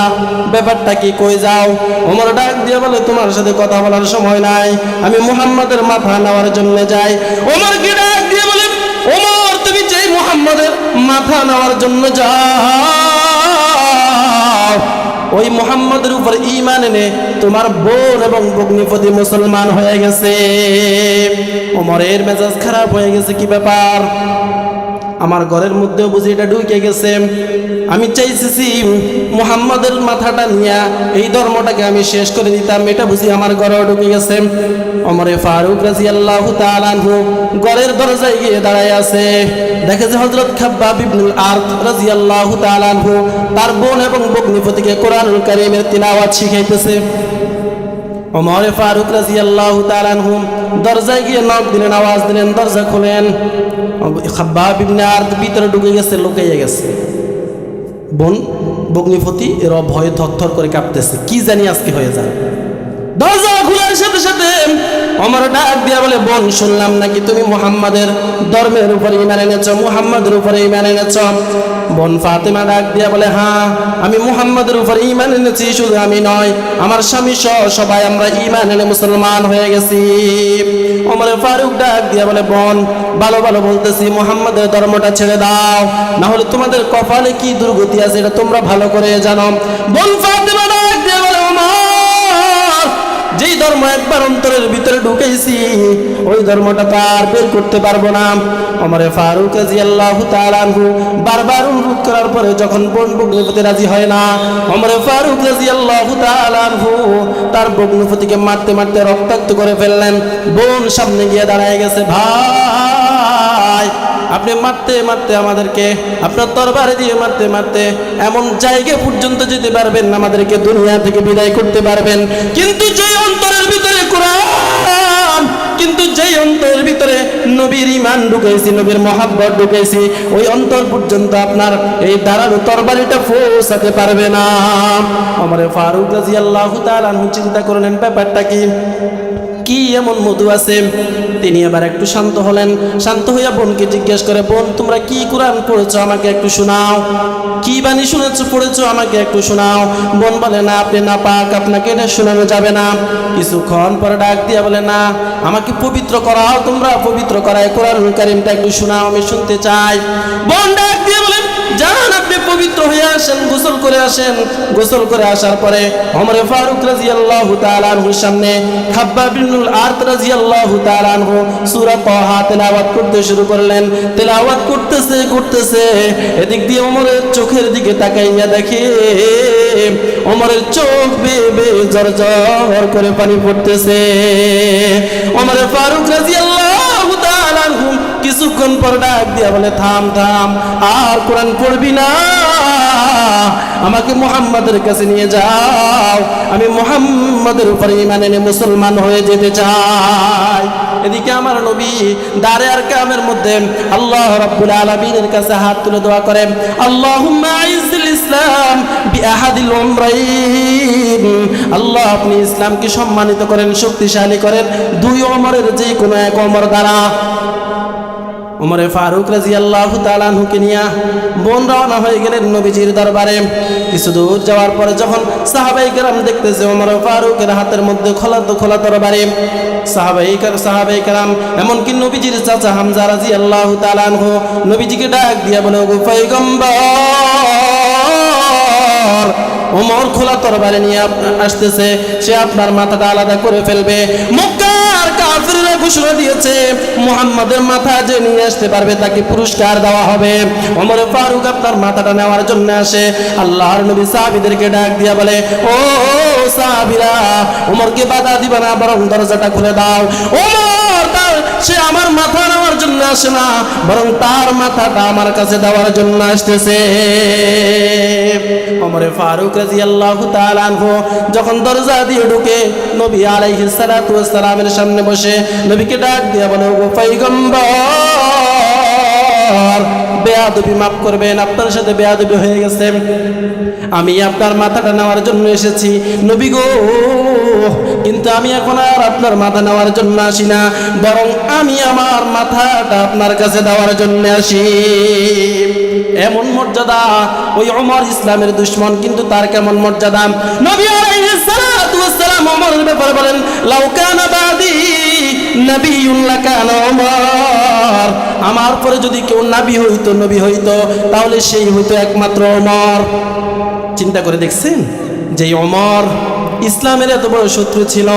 ব্যাপারটা কি? কই যাও? ওমর ডাক দিয়ে বলে তোমার সাথে কথা বলার সময় নাই, আমি মুহাম্মাদের মাথা নেওয়ার জন্য যাই। ওমর কি ডাক দিয়ে বলে ওমর তুমি চাই মুহাম্মাদের মাথা নেওয়ার জন্য যাও, ওই মুহাম্মাদের উপর ঈমান এনে তোমার বোন এবং ভগ্নিপতি মুসলমান হয়ে গেছে। ওমরের মেজাজ খারাপ হয়ে গেছে, কি ব্যাপার? আমার ঘরের মধ্যেও বুঝি এটা ঢুকে গেছে। আমি চাইছি মুহাম্মাদের মাথাটা নিয়ে এই ধর্মটাকে আমি শেষ করে দিতাম, এটা বুঝি আমার ঘরেও ঢুকে গেছে। ওমর ফারুক রাদিয়াল্লাহু তাআলা আনহু ঘরের দরজায় গিয়ে দাঁড়ায় আছে। দেখে যে হযরত খাব্বাব ইবনুল আরত রাদিয়াল্লাহু তাআলা আনহু তার বোন এবং ভগ্নিপতিকে কোরআনুল কারীমের তিলাওয়াত শিখাইতেছে। ওমর ফারুক রাদিয়াল্লাহু তাআলা আনহু দরজায় গিয়ে নক দিলেন, আওয়াজ দিলেন, দরজা খুলেন। খাব্বাব ইবনে আরত ভিতরে ঢুকে গেছে, লুকিয়ে গেছে। বোন ভগ্নিপতি এরা ভয়ে থরথর করে কাঁপতেছে, কি জানি আজকে হয়ে যায়। দরজা খোলার সাথে সাথে ওমর ডাক দিয়া বলে, বোন, শুনলাম নাকি তুমি মুহাম্মাদের ধর্মের উপরে ঈমান এনেছো, মুহাম্মাদের উপরে ঈমান এনেছো। বোন ফাতেমা ডাক দিয়া বলে, হ্যাঁ, আমি মুহাম্মাদের উপরে ঈমান এনেছি, শুধু আমি নয়, আমার স্বামী সহ সবাই আমরা ঈমান এনে মুসলমান হয়ে গেছি। ওমর ফারুক ডাক দিয়া বলে, বোন, ভালো ভালো বলতেছি, মুহাম্মাদের ধর্মটা ছেড়ে দাও, না হলে তোমাদের কপালে কি দুর্গতি আছে এটা তোমরা ভালো করে জানো। বোন ফাতেমা ডাক দিয়া বলে, যেই ধর্ম একবার অন্তরের ভিতরে ঢুকেছি ওই ধর্মটা তো আর বের করতে পারবো না। ওমর ফারুক রাদিয়াল্লাহু তাআলা আনহু বারবার অনুরোধ করার পরে যখন বোন বগ্নিপতি রাজি হয় না, ওমর ফারুক রাদিয়াল্লাহু তাআলা আনহু তার বগ্নিপতিকে মারতে মারতে রক্তাক্ত করে ফেললেন। বোন সামনে গিয়ে দাঁড়ায় গেছে, ভাই, আপনি মারতে মারতে আমাদেরকে, আপনার তরবারি দিয়ে মারতে মারতে এমন জায়গায় পর্যন্ত যেতে পারবেন, আমাদেরকে দুনিয়া থেকে বিদায় করতে পারবেন, কিন্তু যেই অন্তরের ভিতরে কোরআন, কিন্তু যেই অন্তরের ভিতরে নবীর ঈমান ঢুকেছি, নবীর মহব্বত ঢুকেছি, ওই অন্তর পর্যন্ত আপনার এই ধারালো তরবারিটা পৌঁছাতে পারবে না। ওমর ফারুক রাদিয়াল্লাহু তাআলা আনহু চিন্তা করলেন ব্যাপারটা কি এমন মধু আছে। তিনি এবার একটু শান্ত হলেন। শান্ত হইয়া বোনকে জিজ্ঞেস করে, বোন, তোমরা কি কোরআন পড়েছো আমাকে একটু শোনাও, কি বাণী শুনেছো পড়েছো আমাকে একটু শোনাও। বোন বলে, না, আপনি নাপাক, আপনাকে এটা শোনানো যাবে না। কিছুক্ষণ পরে ডাক দিয়া বলে, না, আমাকে পবিত্র করাও, তোমরা পবিত্র করায় কোরআন কারীমটা একটু শোনাও, আমি শুনতে চাই। বোন ডাক দিয়ে বলেন, যান, আপনি পবিত্র হয়ে আসেন, গোসল করে আসেন। গোসল করে আসার পরে ওমর ফারুক রাদিয়াল্লাহু তাআলা আনহুর সামনে খাব্বাব ইবনুল আরত রাদিয়াল্লাহু তাআলা আনহু সূরা তাহা তেলাওয়াত করতে শুরু করলেন। তেলাওয়াত করতেছে এদিক দিয়ে ওমরের চোখের দিকে তাকাইয়া দেখে ওমরের চোখ বেয়ে বেয়ে ঝরঝর করে পানি পড়তেছে। ওমর ফারুক রাদিয়াল্লাহু তাআলা আনহু কিছুক্ষণ পর ডাক দিয়া বলে, থাম থাম, আর কোরআন পড়বি না, আমাকে মুহাম্মাদের কাছে নিয়ে যাও, আমি মুহাম্মাদের উপরে ঈমান এনে মুসলমান হয়ে যেতে চাই। এদিকে আমার নবী দারে আর কামের মধ্যে আল্লাহ রাব্বুল আলামিনের কাছে হাত তুলে দোয়া করেন, আল্লাহুম্মা আইজ্জিল ইসলাম বিআহাদিল উমরাইন, আল্লাহ আপনি ইসলামকে সম্মানিত করেন, শক্তিশালী করেন দুই ওমরের যে কোনো এক ওমর দ্বারা। ওমর ফারুক রাদিয়াল্লাহু তাআলা আনহুকে নিয়ে বোন রওনা হয়ে গেলেন নবীজির দরবারে। কিছু দূর যাওয়ার পরে যখন সাহাবায়ে কেরাম দেখতেছে ওমর ফারুকের হাতের মধ্যে খোলা তরবারি, সাহাবায়ে কেরাম এমনকি নবীজির চাচা হামজা রাদিয়াল্লাহু তাআলা আনহু নবীজিকে ডাক দিয়া বলে, ওগো পয়গম্বর, ওমর খোলা তরবারি নিয়ে আসতেছে, সে আপনার মাথাটা আলাদা করে ফেলবে। মক্কার কাফিররা ঘোষণা দিয়েছে, মুহাম্মাদের মাথা যে নিয়ে আসতে পারবে তাকে পুরস্কার দেওয়া হবে। ওমর ফারুক আপনার মাথাটা নেওয়ার জন্য আসে। আল্লাহর নবী সাহাবীদেরকে ডাক দিয়া বলে, ও সাহাবীরা, ওমরকে বাধা দিবা না, বরং দরজাটা খুলে দাও। ওমর সে আমার মাথা নেওয়ার জন্য আসে না, বরং তার মাথাটা আমার কাছে দেওয়ার জন্য আসতেছে। ওমর ফারুক রাদিয়াল্লাহু তাআলা আনহু যখন দরজা দিয়ে ঢুকে নবী আলাইহিস সালাতু ওয়াস সালামের সামনে বসে নবীকে ডাক দিয়া বলে, ও পয়গম্বর, বেয়াদবি মাফ করবেন, আপনার সাথে বেয়াদবি হয়ে গেছে, আমি আপনার মাথাটা নেওয়ার জন্য এসেছি নবী গো, কিন্তু আমি এখন আর আপনার মাথা নেওয়ার জন্য আসি না, বরং আমি আমার মাথাটা আপনার কাছে দেওয়ার জন্য আসি। এমন মর্যাদা ওই ওমর ইসলামের দুশমন, কিন্তু তার কেমন মর্যাদা। নবী আলাইহিস সালাতু ওয়াস সালাম ওমরের ব্যাপারে বলেন, লাউ কানা বাদি নবিয়্যুন লাকানা ওমর, আমার পরে যদি কেউ নবী হইতো, নবী হইতো, তাহলে সেই হইতো একমাত্র ওমর। চিন্তা করে দেখছেন যে ওমর ইসলামের এত বড় শত্রু ছিল,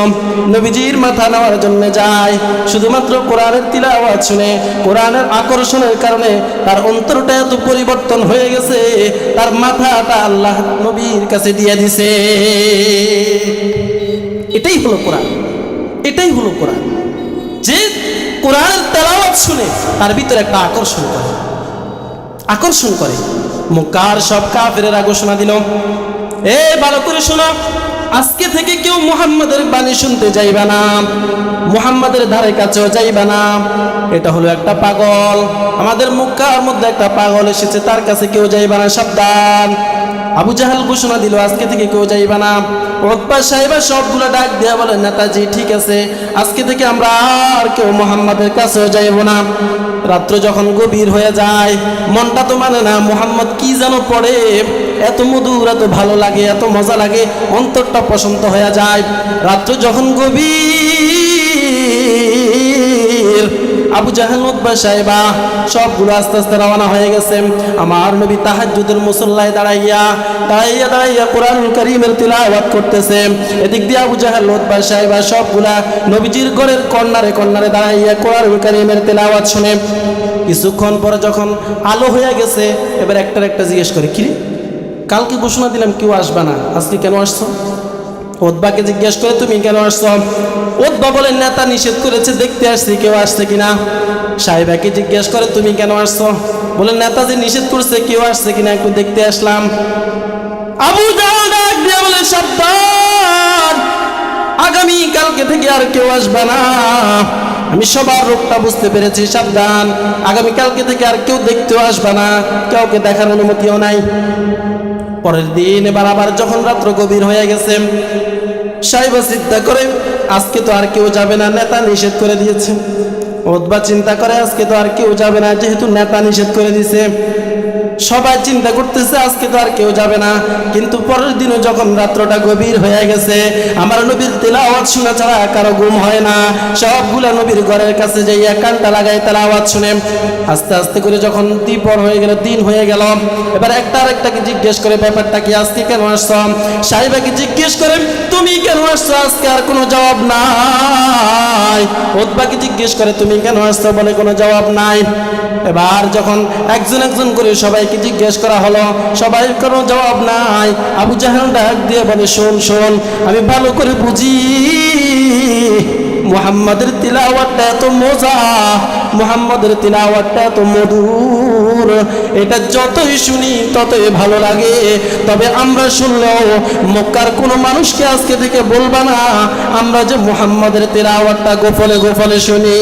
নবীজির মাথা নেওয়ার জন্য যায়, শুধুমাত্র কোরআনের তিলাওয়াত শুনে, কোরআনের আকর্ষণের কারণে তার অন্তরটা এত পরিবর্তন হয়ে গেছে, তার মাথাটা আল্লাহ নবীর কাছে দিয়ে দিছে। এটাই হলো কোরআন, এটাই হলো কোরআন, যে কোরআনের তেলাওয়াত শুনে তার ভিতরে একটা আকর্ষণ করে। মক্কার সব কাফেরেরা ঘোষণা দিল, এ ভালো করে শোনো, আজকে থেকে কেউ মুহাম্মাদের বাণী শুনতে যাইবা না, মুহাম্মাদের ধারে কাছেও যাইবা না, এটা হলো একটা পাগল, আমাদের মক্কার মধ্যে একটা পাগল এসেছে, তার কাছে কেউ যাইবা না, সাবধান। আবু জাহাল ঘোষণা দিল, আজকে থেকে কেউ যাইবা না। উতবা সাহেবা সবগুলো ডাক দিয়া বলে, নেতাজি ঠিক আছে, আজকে থেকে আমরা আর কেউ মুহাম্মাদের কাছেও যাইব না। রাত্র যখন গভীর হয়ে যায়, মনটা তো মানে না, মুহাম্মদ কি যেন পড়ে, এত মধুর, এত ভালো লাগে, এত মজা লাগে, অন্তরটা প্রশান্ত হয়ে যায়। রাত্র যখন গভীর, আবু জাহেল উতবা সাহেবা সবগুলো আস্তে আস্তে রওনা হয়ে গেছে। আমার নবী তাহাজ্জুদের মুসল্লায় দাঁড়াইয়া দাঁড়াইয়া দাঁড়াইয়া কোরআনুল কারীমের তিলাওয়াত করতেছে। এদিক দিয়ে আবু জাহেল উতবা সাহেবা সবগুলা নবীজির ঘরের কর্নারে কর্নারে দাঁড়াইয়া কোরআনুল কারীমের তিলাওয়াত শুনে। কিছুক্ষণ পরে যখন আলো হয়ে গেছে, এবার একটার একটা জিজ্ঞেস করে, কি কালকে ঘোষণা দিলাম কেউ আসবে না, আজকে কেন আসছো? উতবাকে জিজ্ঞেস করে, তুমি কেন আসছো? উতবা বলেন, নেতা নিষেধ করেছে, দেখতে আসছি কেউ আসছে কিনা। সাহেবাকে জিজ্ঞেস করে, তুমি কেন আসছো? বলেন, নেতাজি নিষেধ করছে, কেউ আসছে কিনা একটু দেখতে আসলাম। আবু জাহেল ডাক দিয়ে বলে, সাবধান, আগামী কালকে থেকে আর কেউ আসবে না। আমি সবার রূপটা বুঝতে পেরেছি, সাবধান, আগামী কালকে থেকে আর কেউ দেখতেও আসবে না, কাউকে দেখার অনুমতিও নাই। পরের দিন এবার আবার যখন রাত্র গভীর হয়ে গেছে, সাহেবা চিন্তা করে, আজকে তো আর কেউ যাবে না, নেতা নিষেধ করে দিয়েছে। উতবা চিন্তা করে, আজকে তো আর কেউ যাবে না, যেহেতু নেতা নিষেধ করে দিয়েছে। সবাই চিন্তা করতেছে আজকে তো আর কেউ যাবে না। কিন্তু পরের দিনও যখন রাত্রটা গভীর হয়ে গেছে, আমার নবীর তেলাওয়াত শোনা ছাড়া কারো ঘুম হয় না। সবগুলা নবীর ঘরের কাছে যাইয়া কানটা লাগাই তেলাওয়াত শুনে। আস্তে আস্তে করে যখন দ্বিপহর হয়ে গেল, দিন হয়ে গেল, এবার একটা আরেকটাকে জিজ্ঞেস করে, ব্যাপারটা কি, আজকে কেন আসছো? সাহেবাকে জিজ্ঞেস করে, তুমি কেন আসছো? আজকে আর কোনো জবাব নাই। উতবাকে জিজ্ঞেস করে, তুমি কেন আসছো? বলে, কোনো জবাব নাই। এবার যখন একজন একজন করে সবাইকে জিজ্ঞেস করা হলো, সবাই কোনো জবাব নাই। আবু জাহেল ডাক দিয়ে বলে, শোন শোন, আমি ভালো করে বুঝি, মুহাম্মাদের তিলাওয়াতটা এত মজা, মুহাম্মাদের তিলাওয়াতটা এত মধুর, এটা যতই শুনি ততই ভালো লাগে। তবে আমরা শুনলেও মক্কার কোনো মানুষকে আজকে থেকে বলবা না আমরা যে মুহাম্মাদের তিলাওয়াতটা গোপনে গোপনে শুনি।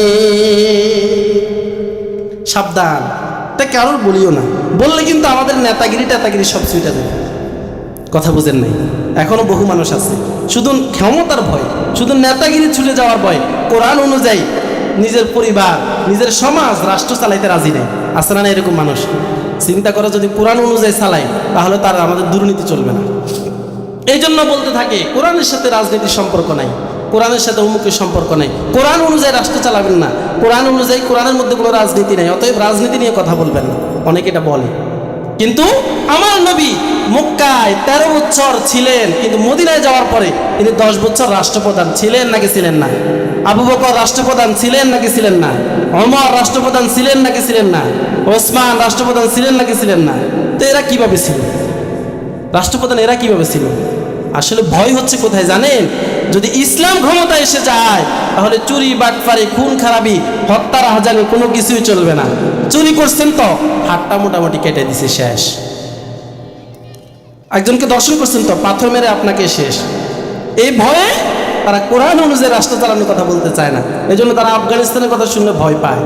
সাবধান, এটা কারোর বলিও না, বললে কিন্তু আমাদের নেতাগিরি টেতাগিরি সব ছুটে দেবে। কথা বুঝেন নাই? এখনো বহু মানুষ আছে শুধু ক্ষমতার ভয়, শুধু নেতাগিরি ছুটে যাওয়ার ভয়, কোরআন অনুযায়ী নিজের পরিবার, নিজের সমাজ, রাষ্ট্র চালাইতে রাজি নেই। আছে না এরকম মানুষ? চিন্তা করে, যদি কোরআন অনুযায়ী চালাই তাহলে তার আমাদের দুর্নীতি চলবে না। এই জন্য বলতে থাকে, কোরআনের সাথে রাজনীতির সম্পর্ক নাই, কোরআনের সাথে অমুকের সম্পর্ক নেই, কোরআন অনুযায়ী রাষ্ট্র চালাবেন না, কোরআন অনুযায়ী, কোরআনের মধ্যে কোনো রাজনীতি নেই, অতএব রাজনীতি নিয়ে কথা বলবেন না। অনেকে এটা বলে, কিন্তু আমার নবী মক্কায় 13 বছর ছিলেন, কিন্তু মদিনায় যাওয়ার পরে তিনি 10 বছর রাষ্ট্রপ্রধান ছিলেন নাকি ছিলেন না? আবু বকর রাষ্ট্রপ্রধান ছিলেন নাকি ছিলেন না? ওমর রাষ্ট্রপ্রধান ছিলেন নাকি ছিলেন না? ওসমান রাষ্ট্রপ্রধান ছিলেন নাকি ছিলেন না? তো এরা কিভাবে ছিল রাষ্ট্রপ্রধান? এরা কিভাবে ছিল? আসলে ভয় হচ্ছে কোথায় জানেন? যদি ইসলাম ক্ষমতা এসে যায় তাহলে চুরি, বাটপারি, খুন খারাপি, হত্যা, রাহাজানি কোনো কিছুই চলবে না। চুরি করছেন তো হাতটা মোটামুটি কেটে দিছে, শেষ। একজনকে দর্শন করছেন তো পাথর মেরে আপনাকে শেষ। এই ভয়ে তারা কোরআন অনুযায়ী রাষ্ট্র চালানোর কথা বলতে চায় না। এই জন্য তারা আফগানিস্তানের কথা শুনলে ভয় পায়।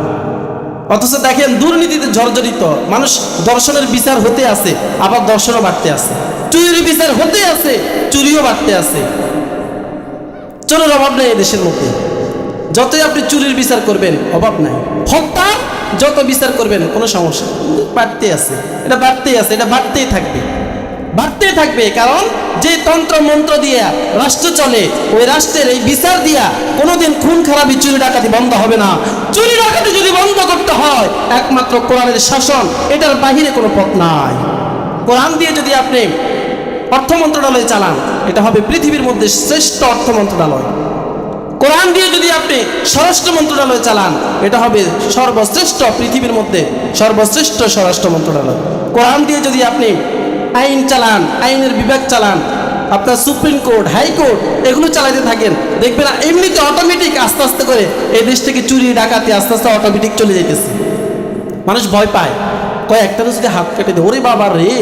অথচ দেখেন, দুর্নীতিতে জর্জরিত মানুষ, দর্শনের বিচার হতে আছে, আবার দর্শনও বাড়তে আছে, চুরির বিচার হতে আছে, চুরিও বাড়তে আছে। চোরের অভাব নেই এই দেশের মধ্যে, যতই আপনি চুরির বিচার করবেন অভাব নাই, হত্যা যত বিচার করবেন কোনো সমস্যা, বাড়তে আছে, এটা বাড়তেই আছে, এটা বাড়তেই থাকবে, বাড়তেই থাকবে। কারণ যে তন্ত্র মন্ত্র দিয়া রাষ্ট্র চলে, ওই রাষ্ট্রের এই বিচার দিয়া কোনোদিন খুন খারাপি, চুরি ডাকাতি বন্ধ হবে না। চুরি ডাকাতি যদি বন্ধ করতে হয় একমাত্র কোরআনের শাসন, এটার বাহিরে কোনো পথ নাই। কোরআন দিয়ে যদি আপনি অর্থ মন্ত্রণালয় চালান, এটা হবে পৃথিবীর মধ্যে শ্রেষ্ঠ অর্থ মন্ত্রণালয়। কোরআন দিয়ে যদি আপনি স্বরাষ্ট্র মন্ত্রণালয় চালান, এটা হবে সর্বশ্রেষ্ঠ, পৃথিবীর মধ্যে সর্বশ্রেষ্ঠ স্বরাষ্ট্র মন্ত্রণালয়। কোরআন দিয়ে যদি আপনি আইন চালান, আইনের বিভাগ চালান, আপনার সুপ্রিম কোর্ট, হাইকোর্ট, এগুলো চালাতে থাকেন, দেখবেন এমনিতে অটোমেটিক আস্তে আস্তে করে এই দেশ থেকে চুরি ডাকাতি আস্তে আস্তে অটোমেটিক চলে যাইতেছে। মানুষ ভয় পায়, কয় একটা যদি হাত কেটে দেয়, ওরে বাবা রে,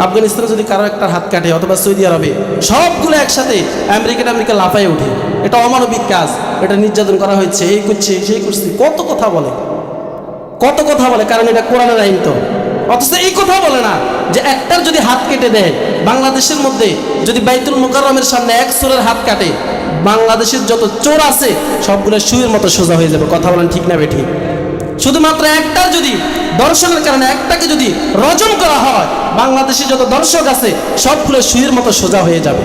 আফগানিস্তানে যদি কারো একটা হাত কাটে, অথবা সৌদি আরবে, সবগুলো একসাথে আমেরিকা লাফাই ওঠে, এটা অমানবিক কাজ, এটা নির্যাতন করা হয়েছে, এই করছে সেই করছে, কত কথা বলে, কত কথা বলে, কারণ এটা কোরআনের আইন তো। অথচ এই কথা বলে না যে একটার যদি হাত কেটে দেয় বাংলাদেশের মধ্যে যদি বাইতুল মুকাররমের সামনে এক চোরের হাত কাটে, বাংলাদেশের যত চোর আছে সবগুলো সুইয়ের মতো সোজা হয়ে যাবে। কথা বলেন ঠিক না বেঠিক? শুধুমাত্র একটা যদি দর্শনের কারণে একটাকে যদি রজম করা হয়, বাংলাদেশে যত দর্শক আছে সবগুলো সুইয়ের মতো সোজা হয়ে যাবে,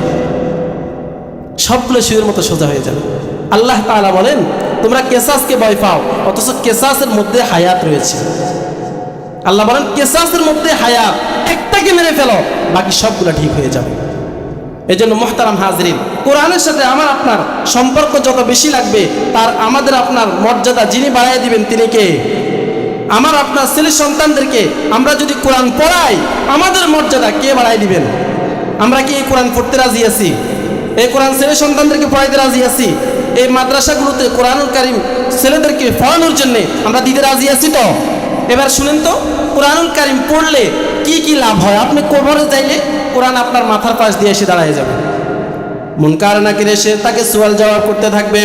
সবগুলো সুইয়ের মতো সোজা হয়ে যাবে। আল্লাহ তাআলা বলেন, তোমরা কেসাসকে ভয় পাও, অথচ কেসাসের মধ্যে হায়াত রয়েছে। আল্লাহ বলেন কেসাসের মধ্যে হায়াত, একটাকে মেরে ফেলো, বাকি সবগুলো ঠিক হয়ে যাবে। এই জন্য মুহতারাম হাজরিন, কোরআনের সাথে আমার আপনার সম্পর্ক যত বেশি লাগবে, তার আমাদের আপনার মর্যাদা যিনি বাড়াই দিবেন তিনি কে? আমার আপনার ছেলে সন্তানদেরকে আমরা যদি কোরআন পড়াই, আমাদের মর্যাদা কে বাড়াই দিবেন? আমরা কি এই কোরআন পড়তে রাজি আছি? এই কোরআন ছেলে সন্তানদেরকে পড়াইতে রাজি আছি? এই মাদ্রাসাগুলোতে কোরআনুল কারীম ছেলেদেরকে পড়ানোর জন্য আমরা দিতে রাজি আছি তো? এবার শুনেন তো, কোরআনুল কারীম পড়লে কি কি লাভ হয়? আপনি কবরে যাইলে কোরআন আপনার মাথার পাশ দিয়ে এসে দাঁড়ায় যাবে। মুনকার নাকির এসে তাকে সওয়াল জবাব করতে থাকবে।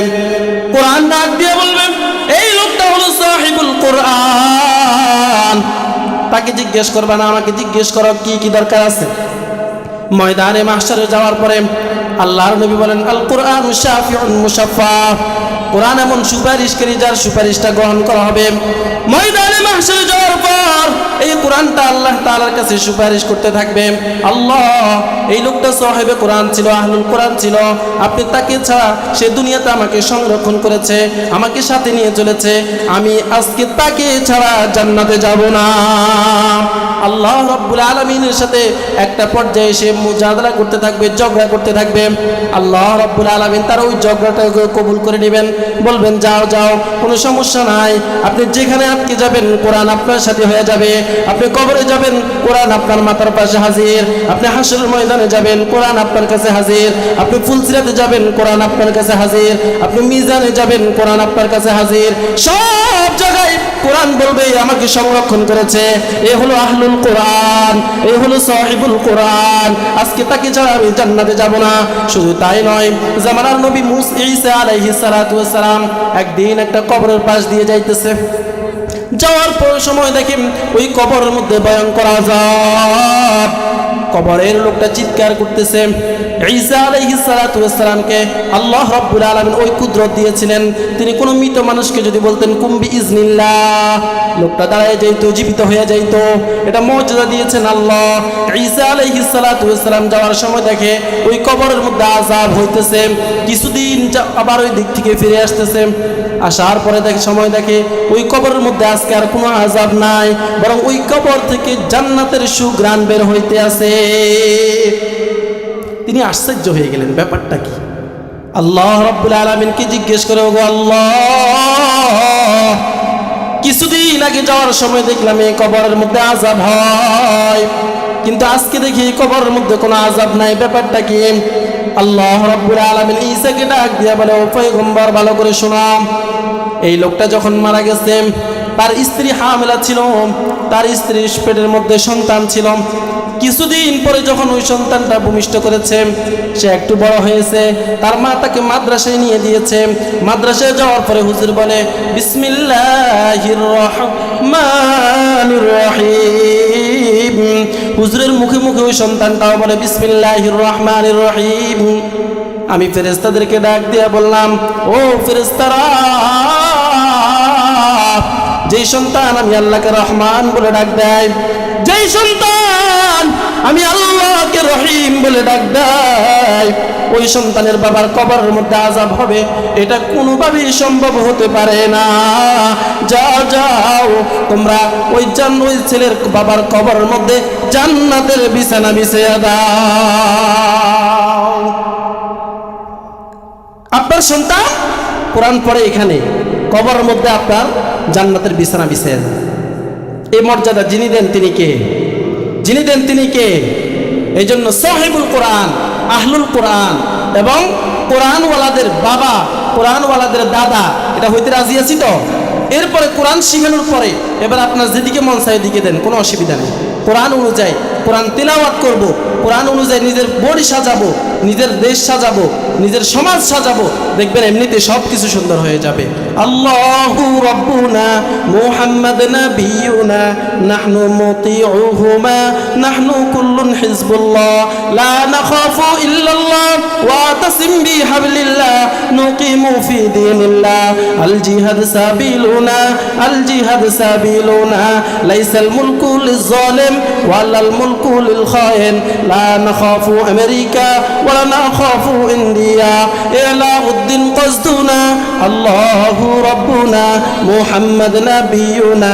কোরআন ডাক দিয়ে বলবেন, এই লোকটা হলো সাহিবুল কোরআন। তাকে জিজ্ঞেস করবে না, আমাকে জিজ্ঞেস করো কি কি দরকার আছে। ময়দানে মাহশারে যাওয়ার পরে আল্লাহর নবী বলেন, আল কোরআন শাফিউন মুশাফফা, কোরআন এমন সুপারিশকারী যার সুপারিশটা গ্রহণ করা হবে। ময়দানে মাহশারে যাওয়ার পর এই কোরআনটা আল্লাহ তাআলার কাছে সুপারিশ করতে থাকবে। আল্লাহ, এই লোকটা সাহেবে কোরআন ছিল, আহলুল কোরআন ছিল, আপনি তাকে ছাড়া সে দুনিয়াতে আমাকে সংরক্ষণ করেছে, আমাকে সাথে নিয়ে চলেছে, আমি আজকে তাকে ছাড়া জান্নাতে যাব না। আল্লাহ রাব্বুল আলামিনের সাথে একটা পর্যায়ে সে মুজাদালা করতে থাকবে, ঝগড়া করতে থাকবে। আল্লাহ রাব্বুল আলামিন তার ওই ঝগড়াটাকে কবুল করে নেবেন, বলবেন যাও যাও, কোনো সমস্যা নাই, আপনি যেখানে আটকে যাবেন কোরআন আপনার সাথে হয়ে যাবে। আপনি কবরে যাবেন, কোরআন আপনার মাথার পাশে হাজির। আপনি হাসরের ময়দানে যাবেন, কোরআন আপনার কাছে হাজির। আপনি ফুলসিরাতে যাবেন, কোরআন আপনার কাছে হাজির। আপনি মিজানে যাবেন, কোরআন আপনার কাছে হাজির। সব জায়গায় কোরআন বলবে আমাকে সংরক্ষণ করেছে, এ হলো আহলুল কোরআন, এ হলো সাহিবুল কোরআন, আজকে তাকে ছাড়া আমি জান্নাতে যাব না। শুধু তাই নয়, জামানার নবী ঈসা আলাইহিস সালাতু ওয়াস সালাম একদিন একটা কবরের পাশ দিয়ে যাইতেছে। যাওয়ার পর সময় দেখি ওই কবরের মধ্যে ভয়ঙ্কর আযাব। কবরের লোকটা চিৎকার করতেছে। ঈসা আলাইহিস সালাতু ওয়াস সালামকে আল্লাহ রাব্বুল আলামিন ওই কুদরত দিয়েছিলেন, তিনি কোনো মৃত মানুষকে যদি বলতেন কুম বিইজনিল্লাহ, লোকটা দাঁড়ায় যাইতো, জীবিত হয়ে যাইতো। এটা মুজিজা দিয়েছেন আল্লাহ। ঈসা আলাইহিস সালাতু ওয়াস সালাম যাওয়ার সময় দেখে ওই কবরের মধ্যে আযাব হইতেছে। কিছুদিন আবার ওই দিক থেকে ফিরে আসতেছে। আসার পরে দেখে সময় দেখে ওই কবরের মধ্যে আজকে আর কোনো আযাব নাই, বরং ওই কবর থেকে জান্নাতের সুঘ্রাণ বের হইতে আছে। তিনি আশ্চর্য হয়ে গেলেন, ব্যাপারটা কি? আল্লাহ রাব্বুল আলামিনকে জিজ্ঞেস করে, ওগো আল্লাহ, কিছুদিন আগে যাওয়ার সময় দেখলাম এই কবরের মধ্যে আযাব হয়, কিন্তু আজকে দেখি এই কবরের মধ্যে কোনো আযাব নাই, ব্যাপারটা কি? আল্লাহ রাব্বুল আলামিন ঈসাকে ডাক দিয়া বলে, ও পয়গম্বর, ভালো করে শোনো, এই লোকটা যখন মারা গেছে তার স্ত্রী হামিলা ছিল, তার স্ত্রীর পেটের মধ্যে সন্তান ছিল। কিছুদিন পরে যখন ওই সন্তানটা ভূমিষ্ঠ করেছে, সে একটু বড় হয়েছে, তার মা তাকে মাদ্রাসায় নিয়ে দিয়েছে। মাদ্রাসায় যাওয়ার পরে হুজুর বলে বিসমিল্লাহির রহমানির রহিম, হুজুরের মুখে মুখে ওই সন্তানটাও বলে বিসমিল্লাহির রহমানির রহিম। আমি ফেরেশতাদেরকে ডাক দিয়ে বললাম, ও ফেরেশতারা, যেই সন্তান আমি আল্লাহকে রহমান বলে ডাক দেয়, যেই সন্তান আমি আল্লাহকে রহিম বলে ডাক দেয়, ওই সন্তানের বাবার কবরের মধ্যে আযাব হবে, এটা কোনোভাবেই সম্ভব হতে পারে না। যাও যাও, তোমরা ওই ছেলের বাবার কবরের মধ্যে জান্নাতের বিছানা বিছিয়ে দাও। আপনার সন্তান কোরআন পড়ে, এখানে কবরের মধ্যে আপনার জান্নাতের বিছানা বিছিয়ে দেন। এই মর্যাদা যিনি দেন তিনি কে? যিনি দেন তিনি কে? এই জন্য সাহিবুল কোরআন, আহলুল কোরআন এবং কোরআনওয়ালাদের বাবা, কোরআনওয়ালাদের দাদা, এটা হইতে রাজি আছি তো? এরপরে কোরআন শিখানোর পরে এবার আপনার যেদিকে মন চায় দিকে দেন, কোনো অসুবিধা নেই। কোরআন অনুযায়ী কোরআন তিলাওয়াত করব, কোরআন অনুযায়ী নিজের বডি সাজাবো, নিজের দেশ সাজাবো, নিজের সমাজ সাজাবো, দেখবেন এমনিতে সব কিছু সুন্দর হয়ে যাবে। আল্লাহু রাব্বুনা মুহাম্মাদ নাবিয়ুনা নাহনু মুতিউহুমা নাহনু কুল্লুন হিজবুল্লাহ লা নাখাফু ইল্লাল্লাহ ওয়া তাসিম বিহাবলিল্লাহ নুকিমু ফি দীনিল্লাহ আল জিহাদ সাবিলুনা আল জিহাদ সাবিলুনা লাইসাল মুলকু লিজ-জালিম ওয়ালাল মুলকু লিল-খাইন লা নাখাফু আমেরিকা ওয়া লা নাখাফু ইন্ডিয়া ইলাউদ্দিন কসদুনা আল্লাহু রাব্বুনা মুহাম্মাদ নাবিয়ুনা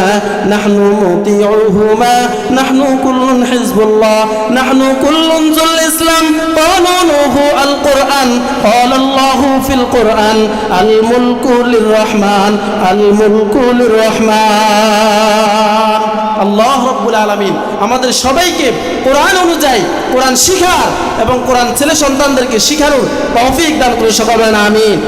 নাহনু মুতিউহুমা নাহনু কুল্লুন হিজবুল্লাহ নাহনু কুল্লুন যুল ইসলাম কানুনুহু আল কুরআন ক্বালা আল্লাহু ফিল কুরআন আল মুলকু লির-রহমান আল মুলকু লির-রহমান। আল্লাহ রাব্বুল আলামিন আমাদের সবাইকে কোরআন অনুযায়ী কোরআন শিখার এবং কোরআন ছেলে সন্তানদেরকে শিখানোর তৌফিক দান করে সকলে আমিন।